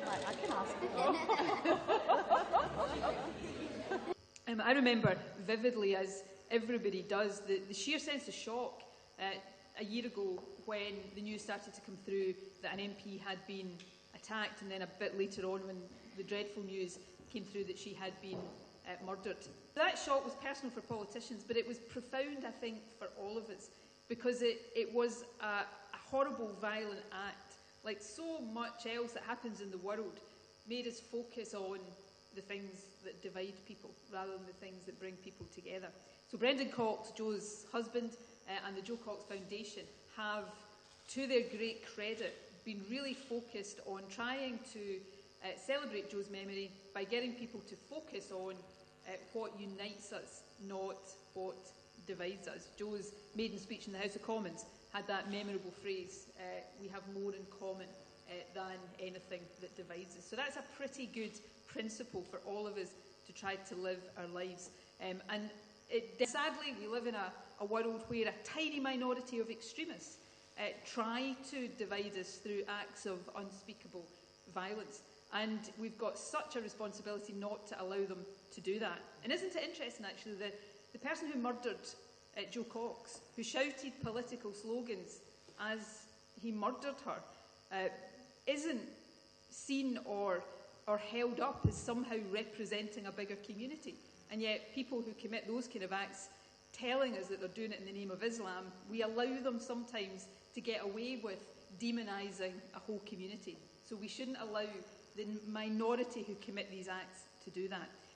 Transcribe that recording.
Right, I can ask. I remember vividly, as everybody does, the sheer sense of shock a year ago when the news started to come through that an MP had been attacked, and then a bit later on when the dreadful news came through that she had been murdered. That shock was personal for politicians, but it was profound, I think, for all of us, because it was a horrible, violent act, like so much else that happens in the world, made us focus on the things that divide people rather than the things that bring people together. So Brendan Cox, Jo's husband, and the Jo Cox Foundation have, to their great credit, been really focused on trying to celebrate Jo's memory by getting people to focus on what unites us, not what divides us. Jo's maiden speech in the House of Commons had that memorable phrase, we have more in common than anything that divides us. So that's a pretty good principle for all of us to try to live our lives. Sadly, we live in a world where a tiny minority of extremists try to divide us through acts of unspeakable violence. And we've got such a responsibility not to allow them to do that. And isn't it interesting, actually, that the person who murdered Jo Cox, who shouted political slogans as he murdered her, isn't seen or held up as somehow representing a bigger community. And yet people who commit those kind of acts telling us that they're doing it in the name of Islam, we allow them sometimes to get away with demonising a whole community. So we shouldn't allow the minority who commit these acts to do that.